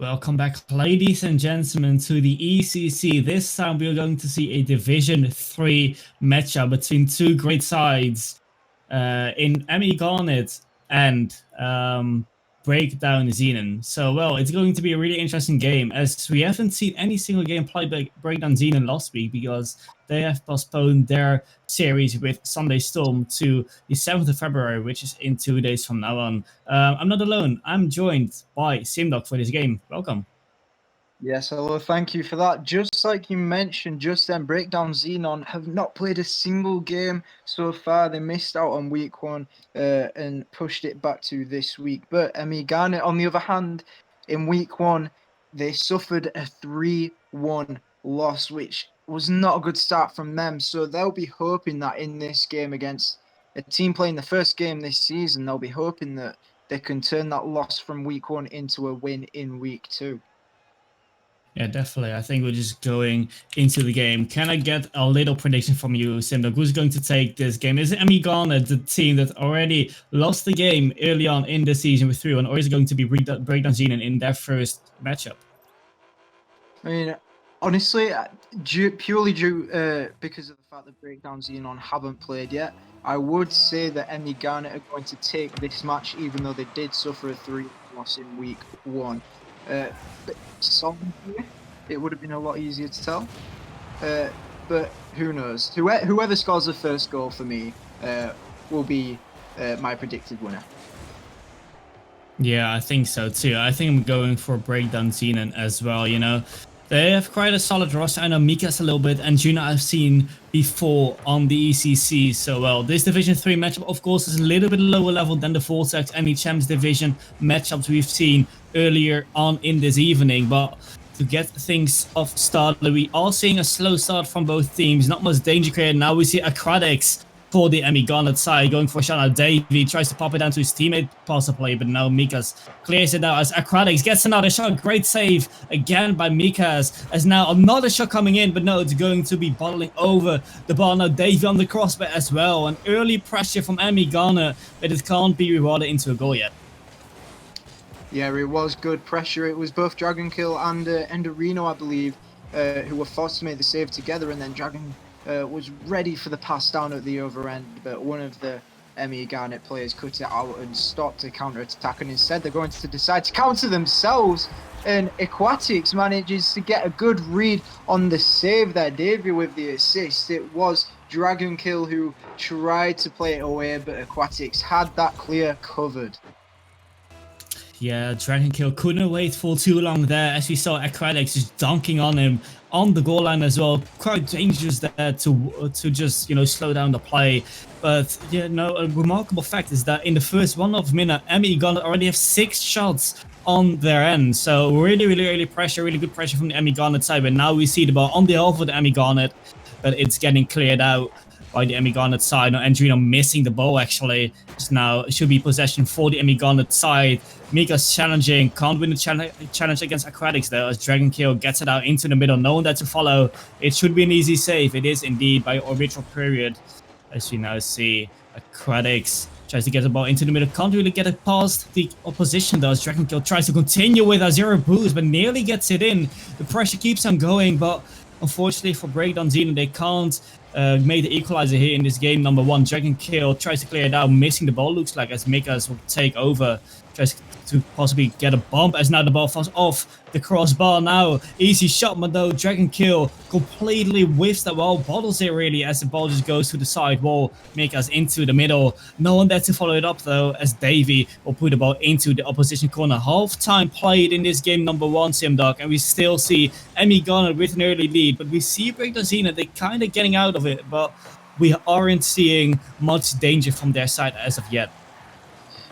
Welcome back, ladies and gentlemen, to the ECC. This time we are going to see a Division 3 matchup between two great sides in Emmy Garnet and Breakdown Xenon. So, well, it's going to be a really interesting game as we haven't seen any single game played by Breakdown Xenon last week because they have postponed their series with Sunday Storm to the 7th of February, which is in 2 days from now on. I'm not alone. I'm joined by Simdoc for this game. Welcome. Yes, hello, thank you for that. Just like you mentioned just then, Breakdown Xenon have not played a single game so far. They missed out on week one and pushed it back to this week. But Emmy Garnet, on the other hand, in week one, they suffered a 3-1 loss, which was not a good start from them. So they'll be hoping that in this game against a team playing the first game this season, they'll be hoping that they can turn that loss from week one into a win in week two. Yeah, definitely. I think we're just going into the game. Can I get a little prediction from you, Simdoc? Who's going to take this game? Is it Emmy Garnet, the team that already lost the game early on in the season with 3-1, or is it going to be Breakdown Xenon in their first matchup? I mean, honestly, purely due because of the fact that Breakdown Xenon haven't played yet, I would say that Emmy Garnet are going to take this match, even though they did suffer a 3 loss in week one. But it would have been a lot easier to tell. But who knows? Whoever scores the first goal for me will be my predicted winner. Yeah, I think so too. I think I'm going for Breakdown Xenon as well, you know. They have quite a solid roster. I know Mika's a little bit, and Juna I've seen before on the ECC. So, well, this Division 3 matchup, of course, is a little bit lower level than the Vortex and the Champs Division matchups we've seen earlier on in this evening. But to get things off started, we are seeing a slow start from both teams. Not much danger created. Now we see Aquatics for the Emmy Garnet side, going for a shot at Davey, tries to pop it down to his teammate, possibly, but now Mikas clears it out as Aquatics gets another shot. Great save again by Mikas, as now another shot coming in, but no, it's going to be bottling over the ball. Now Davey on the crossbar as well. An early pressure from Emmy Garnet, but it can't be rewarded into a goal yet. Yeah, it was good pressure. It was both Dragon Kill and Enderino, I believe, who were forced to make the save together, and then Dragon was ready for the pass down at the other end, but one of the Emmy Garnet players cut it out and stopped a counter-attack, and instead they're going to decide to counter themselves, and Aquatics manages to get a good read on the save there. Davey with the assist. It was Dragon Kill who tried to play it away, but Aquatics had that clear covered. Yeah, Dragon Kill couldn't wait for too long there, as we saw Aquatics just dunking on him on the goal line as well. Quite dangerous there to just, you know, slow down the play. But, you know, a remarkable fact is that in the first 1.5 minute, Emmy Garnet already have 6 shots on their end. So really pressure, really good pressure from the Emmy Garnet side. But now we see the ball on the half of the Emmy Garnet, but it's getting cleared out by the Emmy Garnet side. Now Andrino missing the ball actually. Just now it should be possession for the Emmy Garnet side. Mika's challenging, can't win the challenge against Aquatics though, as Dragon Kill gets it out into the middle. No one there to follow. It should be an easy save. It is indeed by Orbital Period. As you now see, Aquatics tries to get the ball into the middle. Can't really get it past the opposition though, as Dragon Kill tries to continue with a 0 boost, but nearly gets it in. The pressure keeps on going, but unfortunately for Breakdown Xenon, they can't make the equalizer here in this game. Number 1, Dragon Kill tries to clear it out, missing the ball, looks like, as Mikas will take over. Tries to possibly get a bump, as now the ball falls off the crossbar. Now easy shot, but though Dragon Kill completely whiffs the ball, bottles it really, as the ball just goes to the side wall. Mikas into the middle. No one there to follow it up though, as Davey will put the ball into the opposition corner. Half time played in this game number 1, Simdoc, and we still see Emmy Garnet with an early lead, but we see Breakdown Xenon, they're kind of getting out of it, but we aren't seeing much danger from their side as of yet.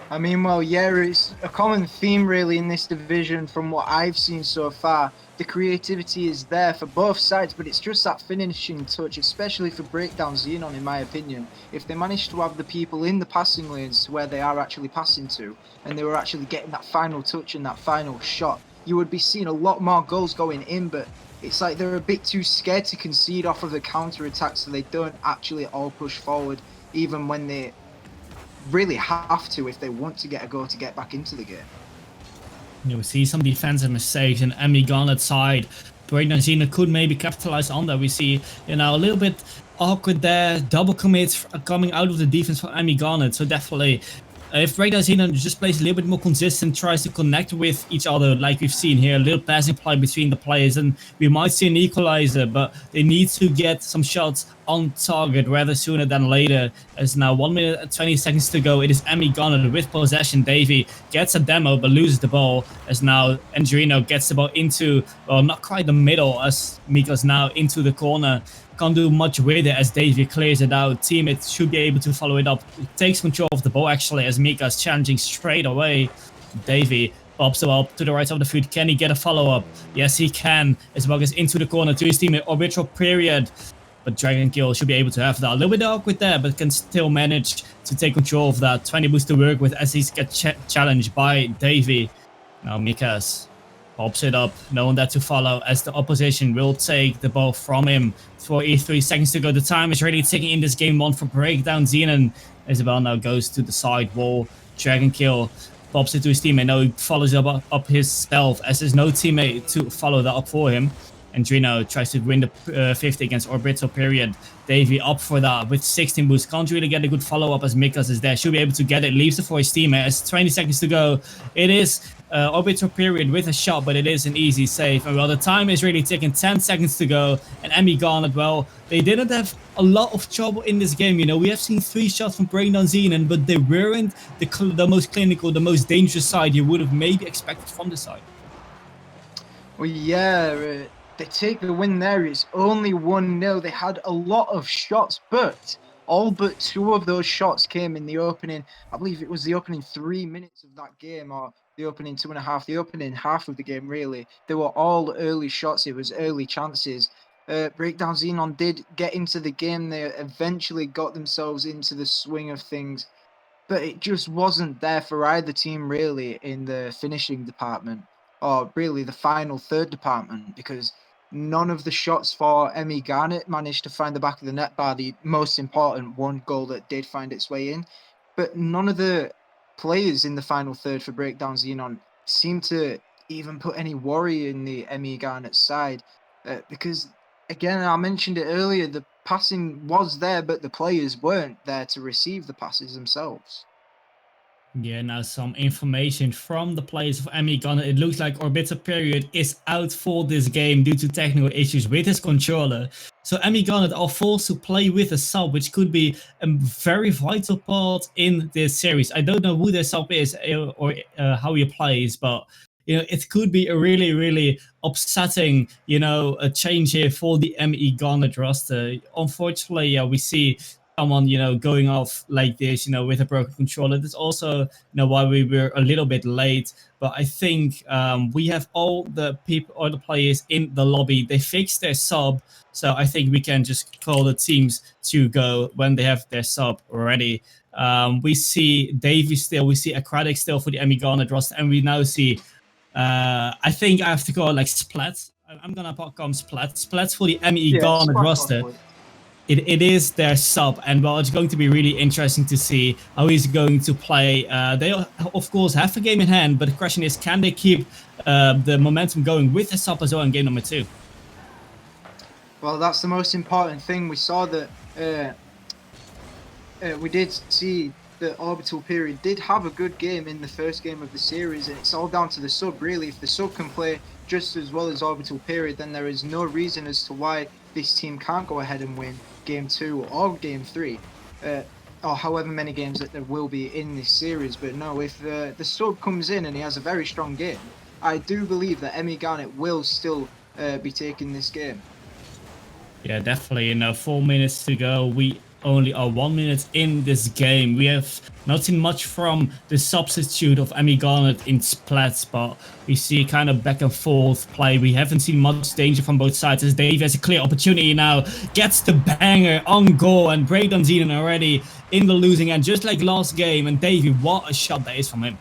I mean, well, yeah, it's a common theme really in this division from what I've seen so far. The creativity is there for both sides, but it's just that finishing touch, especially for Breakdown Xenon, in my opinion. If they manage to have the people in the passing lanes to where they are actually passing to, and they were actually getting that final touch and that final shot, you would be seeing a lot more goals going in, but it's like they're a bit too scared to concede off of the counter-attack, so they don't actually all push forward, even when they really have to, if they want to get a goal to get back into the game. We see some defensive mistakes in Emmy Garnet's side. Breakdown Xenon could maybe capitalize on that. We see, a little bit awkward there. Double commits coming out of the defense for Emmy Garnet. So definitely, if Breakdown Xenon just plays a little bit more consistent, tries to connect with each other, like we've seen here, a little passing play between the players, and we might see an equalizer, but they need to get some shots on target rather sooner than later. As now 1 minute and 20 seconds to go. It is Emmy Garnet with possession. Davey gets a demo but loses the ball, as now Andrino gets the ball into, well, not quite the middle, as Mika's now into the corner. Can't do much with it as Davey clears it out. Teammates should be able to follow it up. It takes control of the ball actually, as Mika's challenging straight away. Davey pops the ball to the right of the foot. Can he get a follow-up? Yes, he can. As well gets into the corner to his teammate. Orbital period. But Dragon Kill should be able to have that. A little bit awkward there, but can still manage to take control of that. 20 boost to work with as he gets challenged by Davey. Now Mikas pops it up, knowing that to follow as the opposition will take the ball from him. 43 seconds to go. The time is really ticking in this game one for Breakdown Xenon. As the ball now goes to the side wall. Dragon Kill pops it to his teammate. Now he follows up himself as there's no teammate to follow that up for him. Andrino tries to win the 50 against Orbital period. Davey up for that with 16 boosts. Can't really get a good follow-up as Mikas is there. Should be able to get it. Leaves it for his teammate as 20 seconds to go. It is Orbital period with a shot, but it is an easy save. And well, the time is really ticking. 10 seconds to go. And Emmy Garnet, well, they didn't have a lot of trouble in this game. We have seen 3 shots from Breakdown Xenon, but they weren't the most clinical, the most dangerous side you would have maybe expected from the side. Well, yeah, they take the win there. It's only 1-0. They had a lot of shots, but all but 2 of those shots came in the opening. I believe it was the opening 3 minutes of that game, or the opening 2.5, the opening half of the game, really. They were all early shots. It was early chances. Breakdown Xenon did get into the game. They eventually got themselves into the swing of things, but it just wasn't there for either team, really, in the finishing department, or really the final third department, because none of the shots for Emmy Garnet managed to find the back of the net, bar the most important one goal that did find its way in. But none of the players in the final third for Breakdown Xenon seemed to even put any worry in the Emmy Garnet side, because, again, I mentioned it earlier, the passing was there, but the players weren't there to receive the passes themselves. Yeah, now some information from the players of Emmy Garnet. It looks like Orbital Period is out for this game due to technical issues with his controller. So Emmy Garnet are forced to play with a sub, which could be a very vital part in this series. I don't know who their sub is or how he plays, but it could be a really, really upsetting, a change here for the Emmy Garnet roster. Unfortunately, yeah, we see someone, going off like this, with a broken controller. That's also, why we were a little bit late. But I think we have all the players in the lobby. They fixed their sub. So I think we can just call the teams to go when they have their sub ready. We see Davey still, we see Aquatic still for the Emmy Garnet roster, and we now see, I think I have to call it like Splat. I'm gonna call Splat. Splats for the Emmy Garnet roster. It is their sub, and well, it's going to be really interesting to see how he's going to play. They, of course, have a game in hand, but the question is, can they keep the momentum going with the sub as well in game number 2? Well, that's the most important thing. We saw that we did see that Orbital Period did have a good game in the first game of the series, and it's all down to the sub, really. If the sub can play just as well as Orbital Period, then there is no reason as to why this team can't go ahead and win game 2 or game 3, or however many games that there will be in this series. But no, if the sub comes in and he has a very strong game, I do believe that Emmy Garnet will still be taking this game. Yeah, definitely. 4 minutes to go. We only are 1 minute in this game. We have not seen much from the substitute of Emmy Garnet in Splats, but we see kind of back and forth play. We haven't seen much danger from both sides, as Dave has a clear opportunity now, gets the banger on goal, and Breakdown Xenon already in the losing end, just like last game. And Davey, what a shot that is from him.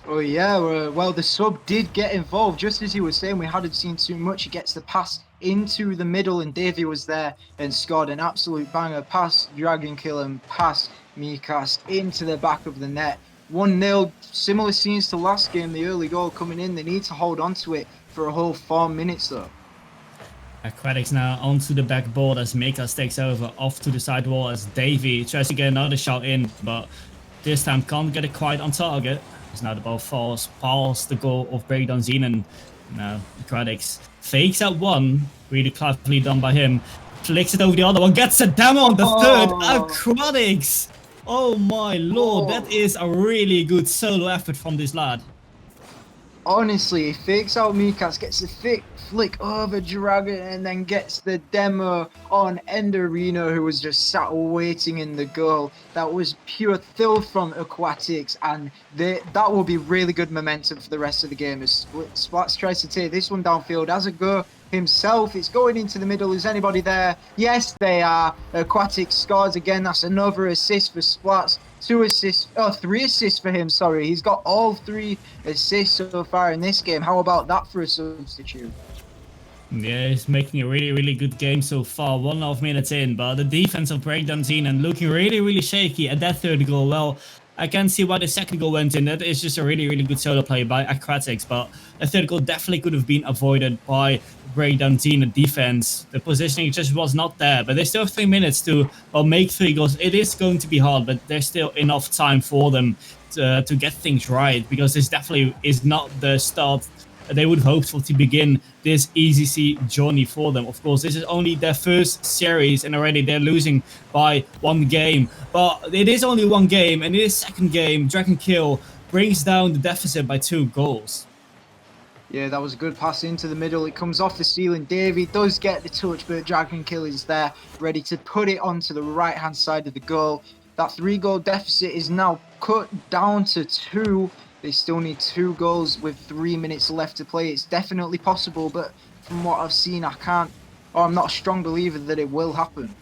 Oh yeah, well, the sub did get involved. Just as he was saying, we hadn't seen too much. He gets the pass into the middle, and Davey was there and scored an absolute banger. Pass Dragon Kill and pass Mikas into the back of the net. 1-0, similar scenes to last game, the early goal coming in. They need to hold on to it for a whole 4 minutes though. Aquatics now onto the backboard as Mikas takes over off to the side wall as Davey tries to get another shot in, but this time can't get it quite on target. As now the ball falls past the goal of Breakdown Xenon. Now Aquatics fakes out one, really cleverly done by him. Flicks it over the other one, gets a demo on the third. Aquatics! Oh my lord, that is a really good solo effort from this lad. Honestly, he fakes out Mikas, gets a thick flick over Dragon, and then gets the demo on Enderino, who was just sat waiting in the goal. That was pure filth from Aquatics, and that will be really good momentum for the rest of the game as Splats tries to take this one downfield as a go himself. It's going into the middle. Is anybody there? Yes, they are. Aquatics scores again. That's another assist for Splats. 3 assists for him, sorry. He's got all 3 assists so far in this game. How about that for a substitute? Yeah, he's making a really good game so far. 1.5 minutes in, but the defense of Breakdown Xenon looking really shaky at that third goal. Well, I can see why the second goal went in. That is just a really good solo play by Aquatics, but the third goal definitely could have been avoided by Breakdown Xenon defense. The positioning just was not there, but there's still 3 minutes to make 3 goals. It is going to be hard, but there's still enough time for them to get things right, because this definitely is not the start they would have hoped for to begin this ECC journey for them. Of course, this is only their first series, and already they're losing by 1 game. But it is only 1 game, and in this second game, Dragon Kill brings down the deficit by 2 goals. Yeah, that was a good pass into the middle. It comes off the ceiling. Davey does get the touch, but Dragon Kill is there, ready to put it onto the right-hand side of the goal. That 3-goal deficit is now cut down to 2. They still need 2 goals with 3 minutes left to play. It's definitely possible, but from what I've seen, I'm not a strong believer that it will happen.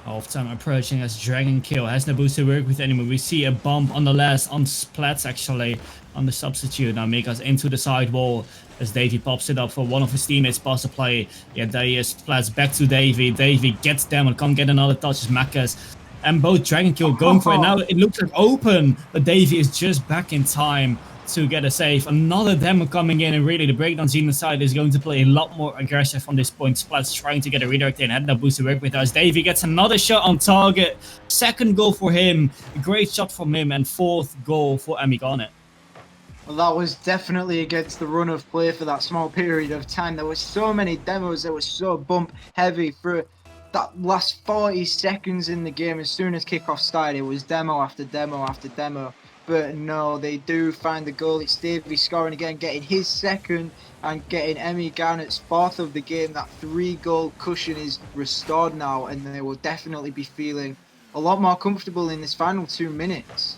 Half-time approaching as Dragon Kill has no boost to work with anymore. We see a bump on the last, on Splats actually, on the substitute. Now Mikas into the side wall as Davey pops it up for one of his teammates past the play. Yeah, there he is. Splats back to Davey. Davey gets them and can't get another touch as Mikas. And both Dragon Kill going for it. Now it looks like open, but Davey is just back in time to get a save. Another demo coming in, and really the Breakdown Xenon side is going to play a lot more aggressive from this point. Splats trying to get a redirect in, had that boost to work with us. Davey gets another shot on target. 2nd goal for him. A great shot from him, and 4th goal for Garnet. Well, that was definitely against the run of play for that small period of time. There were so many demos that were so bump heavy for that last 40 seconds in the game. As soon as kickoff started, it was demo after demo after demo. But no, they do find the goal. It's Davey scoring again, getting his 2nd and getting Garnet's 4th of the game. That 3-goal cushion is restored now, and they will definitely be feeling a lot more comfortable in this final 2 minutes.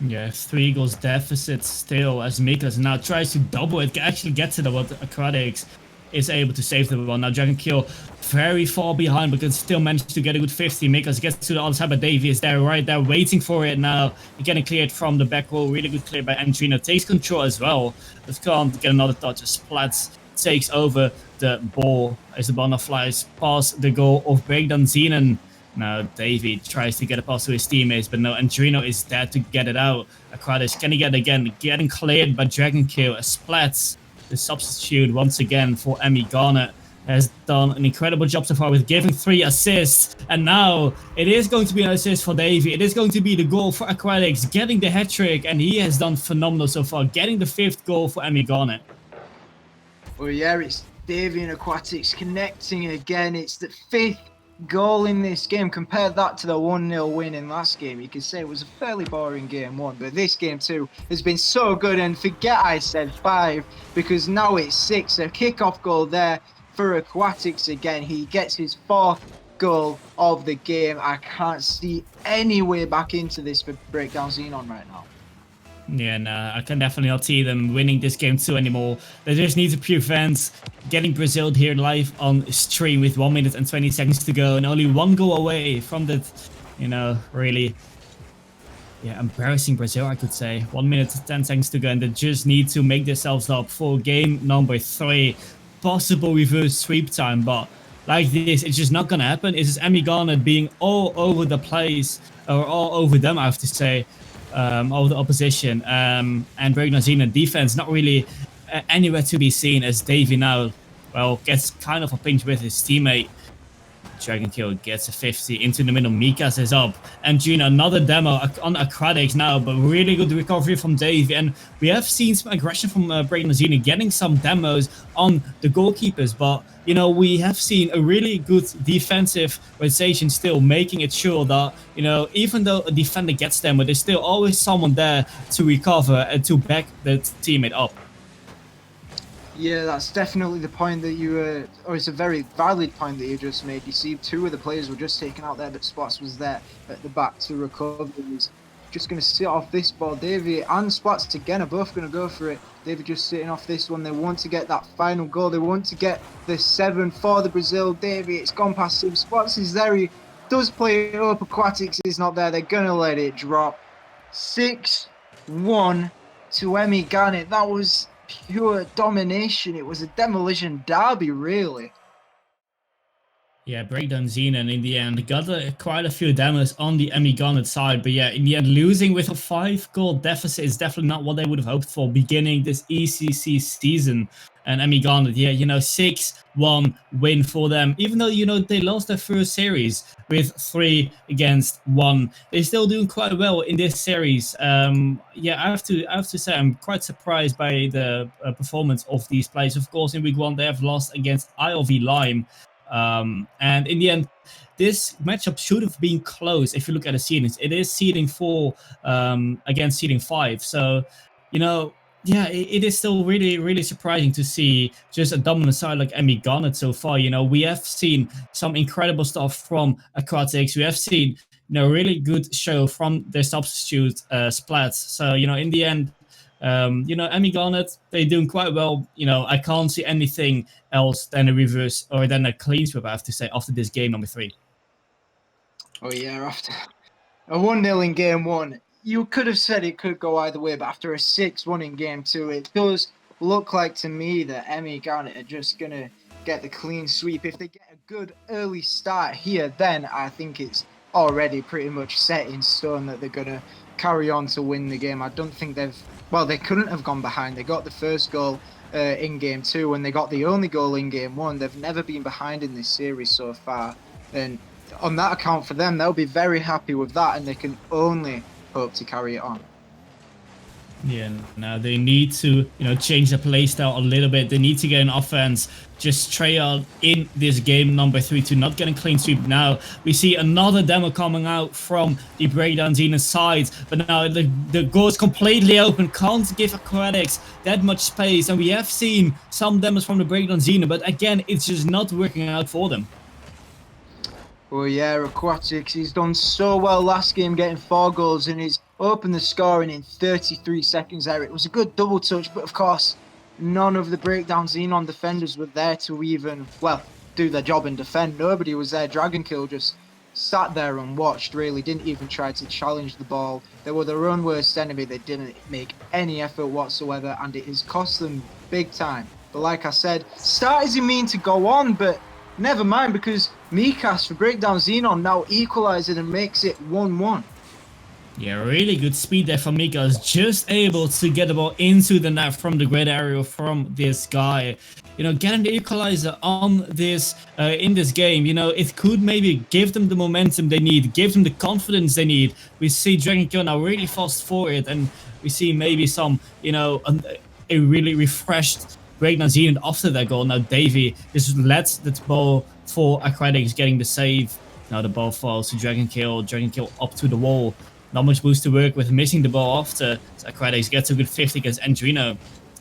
Yeah, 3 goals deficit still as Mikas now tries to double it, actually gets it, but Aquatics is able to save the ball. Now Dragon Kill very far behind, but can still manage to get a good 50. Mikas gets to the other side, but Davey is there right there waiting for it now. Getting cleared from the back row. Really good clear by Entrino. Takes control as well, but can't get another touch as Splats takes over the ball as the ball now flies past the goal of Breakdown Xenon. Now Davey tries to get a pass to his teammates, but no, Entrino is there to get it out. Aquatics, can he get it again? Getting cleared by Dragon Kill as Splats, the substitute once again for Garnet, has done an incredible job so far with giving 3 assists. And now it is going to be an assist for Davey. It is going to be the goal for Aquatics, getting the hat-trick, and he has done phenomenal so far, getting the 5th goal for Garnet. Well, yeah, it's Davey and Aquatics connecting again. It's the 5th goal in this game. Compare that to the 1-0 win in last game. You could say it was a fairly boring game 1, but this game 2 has been so good. And forget I said 5, because now it's 6. A kickoff goal there for Aquatics again. He gets his 4th goal of the game. I can't see any way back into this for Breakdown Xenon right now. Yeah, no, I can definitely not see them winning this game 2 anymore. They just need to prevent getting Brazil here live on stream with 1 minute and 20 seconds to go, and only 1 goal away from that, really, embarrassing Brazil, I could say. 1 minute and 10 seconds to go, and they just need to make themselves up for game number 3. Possible reverse sweep time, but like this, it's just not gonna happen. It's just Emmy Garnet being all over the place, or all over them, I have to say, over the opposition. And Breakdown Xenon defense not really anywhere to be seen, as Davey now, well, gets kind of a pinch with his teammate. Dragon Kill gets a 50 into the middle. Mikas is up. And Gina, another demo on Aquatics now, but really good recovery from Davey. And we have seen some aggression from Breakdown Xenon, getting some demos on the goalkeepers. But, you know, we have seen a really good defensive rotation still, making it sure that, you know, even though a defender gets them, but there's still always someone there to recover and to back the teammate up. Yeah, that's definitely the point that you, or it's a very valid point that you just made. You see, two of the players were just taken out there, but Splats was there at the back to recover. He's just going to sit off this ball. Davey and Splats again are both going to go for it. Davey just sitting off this one. They want to get that final goal. They want to get the 7 for the Brazil. Davey, it's gone past him. Splats is there. He does play it up. Aquatics is not there. They're going to let it drop. 6-1 to Emmy Garnet. That was pure domination. It was a demolition derby, really. Yeah, Breakdown Xenon in the end got quite a few demos on the Emmy Garnet side, but yeah, in the end, losing with a 5-goal deficit is definitely not what they would have hoped for beginning this ECC season. And Emmy Garnet, yeah, you know, 6-1 win for them. Even though, you know, they lost their first series with 3-1, they're still doing quite well in this series. Yeah, I have to say I'm quite surprised by the performance of these players. Of course, in week 1 they have lost against ILV Lime. And in the end, this matchup should have been close if you look at the seedings. It is seeding 4 against seeding 5. So, you know, yeah, it is still really, really surprising to see just a dominant side like Emmy Garnet so far. You know, we have seen some incredible stuff from Aquatics. We have seen, you know, really good show from their substitute Splats. So, you know, in the end, you know, Emmy Garnet, they're doing quite well. You know, I can't see anything else than a reverse or than a clean sweep, I have to say, after this game number 3. Oh, yeah, after a 1-0 in game 1, you could have said it could go either way, but after a 6-1 in game 2, it does look like to me that Emmy Garnet are just going to get the clean sweep. If they get a good early start here, then I think it's already pretty much set in stone that they're going to carry on to win the game. I don't think they couldn't have gone behind. They got the first goal in game 2 and they got the only goal in game 1. They've never been behind in this series so far, and on that account for them, they'll be very happy with that, and they can only hope to carry it on. Yeah, now they need to, you know, change the playstyle a little bit. They need to get an offense just try out in this game number 3 to not get a clean sweep. Now we see another demo coming out from the Breakdown Xenon side, but now the goal is completely open, can't give Aquatics that much space, and we have seen some demos from the Breakdown Xenon, but again, it's just not working out for them. Well, yeah, Aquatics, he's done so well last game, getting 4 goals, and he's opened the scoring in 33 seconds there. It was a good double touch, but of course, none of the Breakdown Xenon defenders were there to even, well, do their job and defend. Nobody was there. Dragon Kill just sat there and watched, really, didn't even try to challenge the ball. They were their own worst enemy. They didn't make any effort whatsoever, and it has cost them big time. But like I said, start isn't mean to go on, but never mind, because Mikas for Breakdown Xenon now equalises and makes it 1-1. Yeah, really good speed there from Mikas, just able to get the ball into the net from the great area from this guy. You know, getting the equalizer on this in this game, you know, it could maybe give them the momentum they need, give them the confidence they need. We see Dragon Kill now really fast forward, and we see maybe some, you know, a really refreshed Breakdown Xenon after that goal. Now Davey just lets the ball for Aquatics, getting the save. Now the ball falls to Dragon Kill up to the wall. Not much boost to work with, missing the ball after. So Aquatics gets a good 50 against Andrino.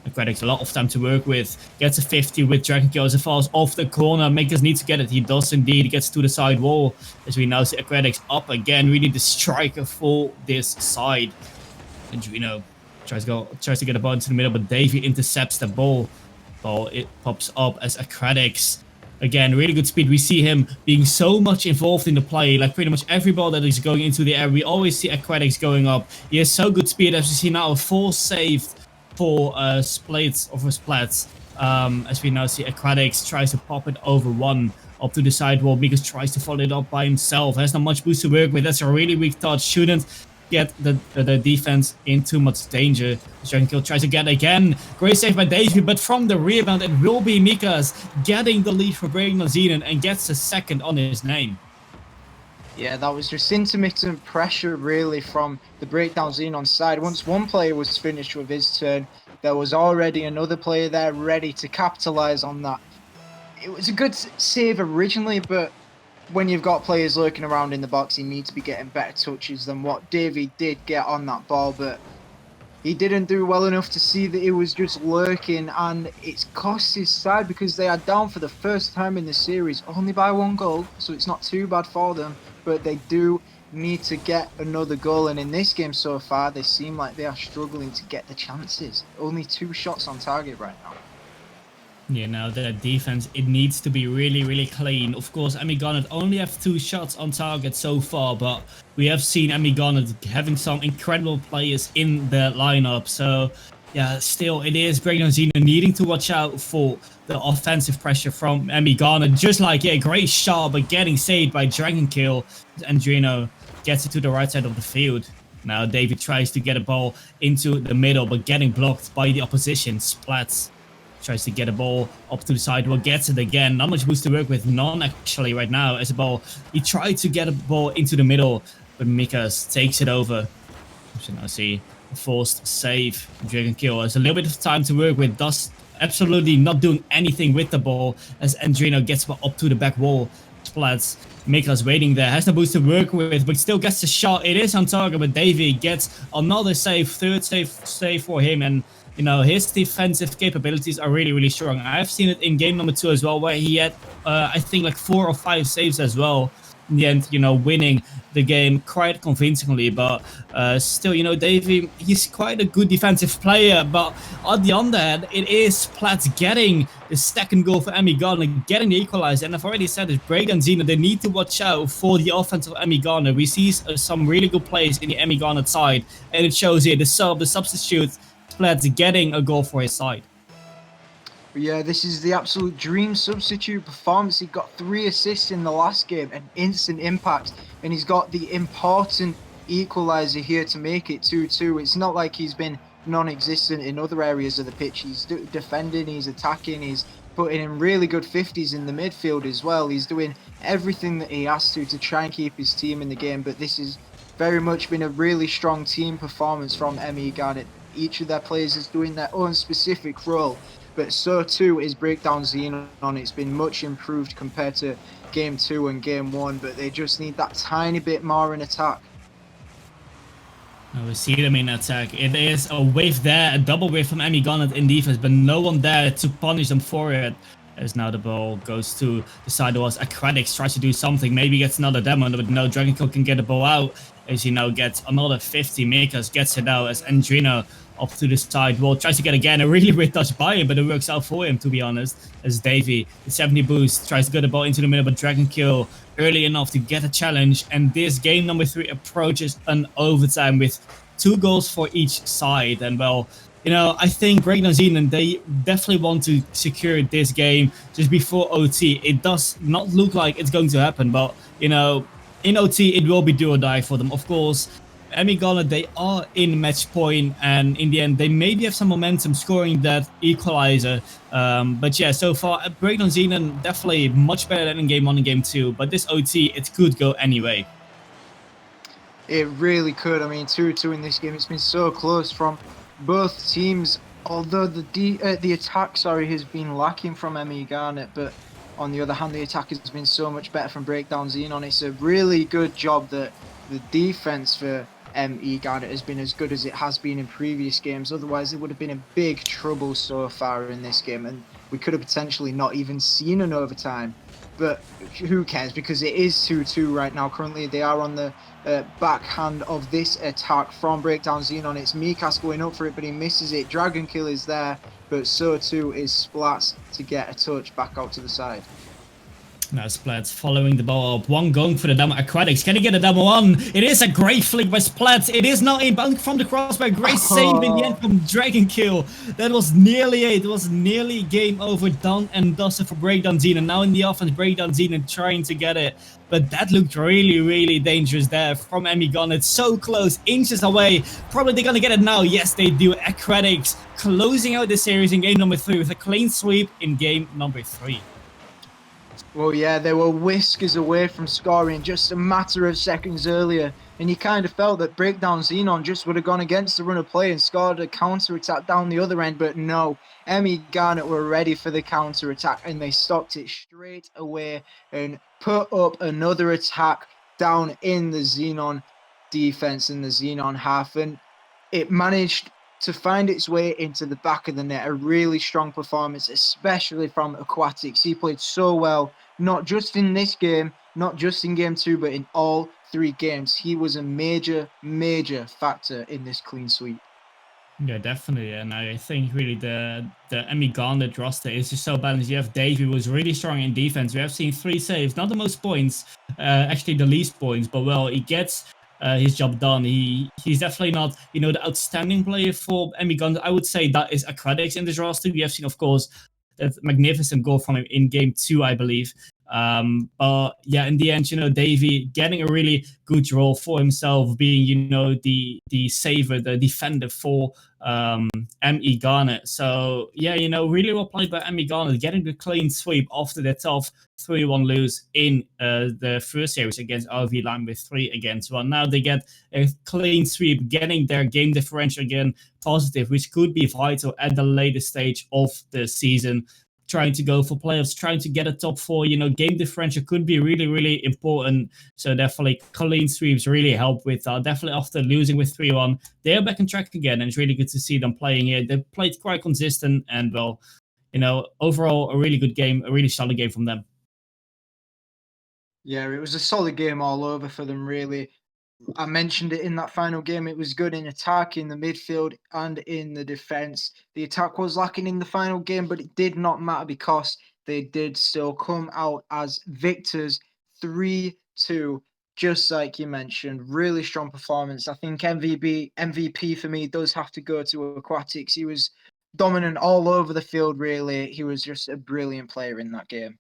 Aquatics a lot of time to work with. Gets a 50 with Dragon Kill as it falls off the corner. Makers need to get it. He does indeed. He gets to the side wall. As we now see Aquatics up again. Really the striker for this side. Andrino tries to get the ball into the middle, but Davey intercepts the ball. It pops up as Aquatics. Again, really good speed. We see him being so much involved in the play. Like pretty much every ball that is going into the air, we always see Aquatics going up. He has so good speed, as we see now a full save for Splats. As we now see, Aquatics tries to pop it over one up to the sidewall. Mikas tries to follow it up by himself. Has not much boost to work with. That's a really weak touch. Shouldn't get the defense in too much danger. Dragonkill tries to get again. Great save by Davey, but from the rebound, it will be Mikas getting the lead for breaking on Xenon and gets a second on his name. Yeah, that was just intermittent pressure really from the breakdown Xenon side. Once one player was finished with his turn, there was already another player there ready to capitalize on that. It was a good save originally, but when you've got players lurking around in the box, you need to be getting better touches than what Davey did get on that ball, but he didn't do well enough to see that it was just lurking, and it's cost his side because they are down for the first time in the series, only by 1 goal, so it's not too bad for them, but they do need to get another goal, and in this game so far, they seem like they are struggling to get the chances. Only 2 shots on target right now. You know, the defense, it needs to be really, really clean. Of course, Emmy Garnet only have 2 shots on target so far, but we have seen Emmy Garnet having some incredible players in the lineup. So, yeah, still, it is Breakdown Xenon needing to watch out for the offensive pressure from Emmy Garnet. Just like, yeah, great shot, but getting saved by Dragonkill. Andrino gets it to the right side of the field. Now, David tries to get a ball into the middle, but getting blocked by the opposition. Splats. Tries to get a ball up to the sidewall, gets it again. Not much boost to work with, none actually right now as a ball. He tried to get a ball into the middle, but Mikas takes it over. So now see a forced save. Dragonkill has a little bit of time to work with, thus absolutely not doing anything with the ball as Andrino gets up to the back wall. Splats. Mikas waiting there, has no boost to work with, but still gets a shot. It is on target, but Davey gets another save, third save for him, and you know, his defensive capabilities are really, really strong. I've seen it in game number 2 as well, where he had, I think, like 4 or 5 saves as well. In the end, you know, winning the game quite convincingly. But still, you know, Davey, he's quite a good defensive player. But on the other hand, it is Platts getting the second goal for Emmy Garnet, getting the equalizer. And I've already said it, Breakdown Xenon, they need to watch out for the offense of Emmy Garnet. We see some really good plays in the Emmy Garnet side. And it shows here the substitute, Platts getting a goal for his side. Yeah, this is the absolute dream substitute performance. He got 3 assists in the last game, an instant impact, and he's got the important equalizer here to make it 2-2. It's not like he's been non-existent in other areas of the pitch. He's defending, he's attacking, he's putting in really good 50s in the midfield as well. He's doing everything that he has to try and keep his team in the game, but this has very much been a really strong team performance from Emmy Garnet. Each of their players is doing their own specific role, but so too is Breakdown Xenon. It's been much improved compared to game 2 and game 1, but they just need that tiny bit more in attack. Now we see them in attack. It is a wave there, a double wave from Emmy Garnet in defense, but no one there to punish them for it. As now the ball goes to the sidewalls. Aquatics tries to do something, maybe gets another demo, but no, Dragonkill can get the ball out. As he now gets another 50, Mikas gets it out as Andrino up to the sidewall, tries to get again a really weird touch by him, but it works out for him, to be honest. As Davey, the 70 boost, tries to get the ball into the middle, but Dragonkill early enough to get a challenge. And this game number 3 approaches an overtime with 2 goals for each side. And well, you know, I think Breakdown Xenon, they definitely want to secure this game just before OT. It does not look like it's going to happen, but, you know, in OT, it will be do or die for them. Of course, Emmy Garnet, they are in match point, and in the end, they maybe have some momentum scoring that equalizer. But yeah, so far, Breakdown Xenon definitely much better than in game 1 and game 2. But this OT, it could go anyway. It really could. I mean, 2-2 in this game. It's been so close from both teams. Although the attack, has been lacking from Emmy Garnet, but on the other hand, the attack has been so much better from Breakdown Xenon. It's a really good job that the defense for Emmy Garnet has been as good as it has been in previous games. Otherwise, it would have been in big trouble so far in this game, and we could have potentially not even seen an overtime. But who cares, because it is 2-2 right now. Currently, they are on the backhand of this attack from Breakdown Xenon. It's Mikas going up for it, but he misses it. Dragonkill is there, but so too is Splats to get a touch back out to the side. Now Splat following the ball up. One going for the double. Aquatics, can he get a double one? It is a great flick by Splat. It is now inbound from the crossbar. Great save in the end from Dragon Kill. That was nearly it. It was nearly game over, done and dusted for Breakdown Xenon. Now in the offense, Breakdown Xenon trying to get it. But that looked really, really dangerous there from Garnet. So close, inches away. Probably they're going to get it now. Yes, they do. Aquatics closing out the series in game number 3 with a clean sweep in game number 3. Well, yeah, they were whiskers away from scoring just a matter of seconds earlier, and you kind of felt that Breakdown Xenon just would have gone against the run of play and scored a counter-attack down the other end, but no, Garnet were ready for the counter-attack, and they stopped it straight away and put up another attack down in the Xenon defense in the Xenon half, and it managed to find its way into the back of the net. A really strong performance, especially from Aquatics. He played so well, not just in this game, not just in game 2, but in all 3 games. He was a major, major factor in this clean sweep. Yeah, definitely. And I think really the Garnet roster is just so balanced. You have Dave, who was really strong in defense. We have seen 3 saves, not the most points, actually the least points, but well, he gets his job done. He's definitely not, the outstanding player for Garnet. I would say that is Aquatics in this roster. We have seen, of course, that magnificent goal from him in game 2, I believe. But yeah, in the end, Davey getting a really good role for himself, being, the saver, the defender for Garnet. So yeah, really well played by Garnet, getting the clean sweep after the tough 3-1 lose in the first series against RV Line with 3-1. Now they get a clean sweep, getting their game differential again positive, which could be vital at the latest stage of the season. Trying to go for playoffs, trying to get a top 4, game differential could be really, really important. So definitely clean sweeps really help with that. Definitely after losing with 3-1, they're back on track again, and it's really good to see them playing here. They played quite consistent, and well, overall a really good game, a really solid game from them. Yeah, it was a solid game all over for them, really. I mentioned it in that final game. It was good in attack, in the midfield, and in the defense. The attack was lacking in the final game, but it did not matter because they did still come out as victors 3-2, just like you mentioned. Really strong performance. I think MVP for me does have to go to Aquatics. He was dominant all over the field, really. He was just a brilliant player in that game.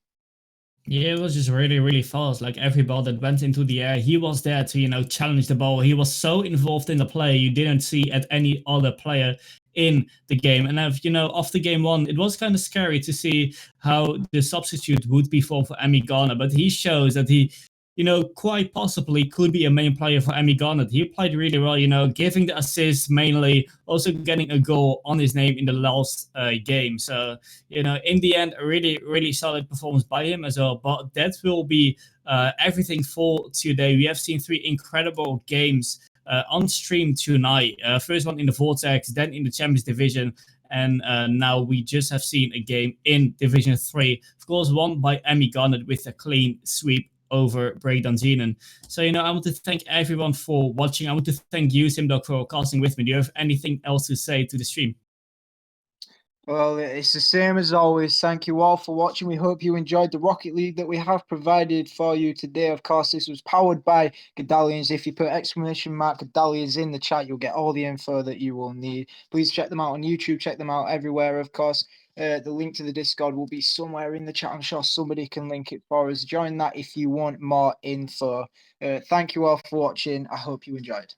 Yeah, it was just really, really fast. Like every ball that went into the air, he was there to, challenge the ball. He was so involved in the play you didn't see at any other player in the game. And after game 1, it was kind of scary to see how the substitute would be for Garnet. But he shows that he, quite possibly could be a main player for Garnet. He played really well, giving the assists mainly, also getting a goal on his name in the last game. So, in the end, a really, really solid performance by him as well. But that will be everything for today. We have seen 3 incredible games on stream tonight. First one in the Vortex, then in the Champions Division. And now we just have seen a game in Division 3. Of course, won by Garnet with a clean sweep over Breakdown Xenon. So, I want to thank everyone for watching. I want to thank you, Simdog, for casting with me. Do you have anything else to say to the stream? Well, it's the same as always. Thank you all for watching. We hope you enjoyed the Rocket League that we have provided for you today. Of course, this was powered by Godalions. If you put !Godalions in the chat, you'll get all the info that you will need. Please check them out on YouTube. Check them out everywhere, of course. The link to the Discord will be somewhere in the chat. I'm sure somebody can link it for us. Join that if you want more info. Thank you all for watching. I hope you enjoyed.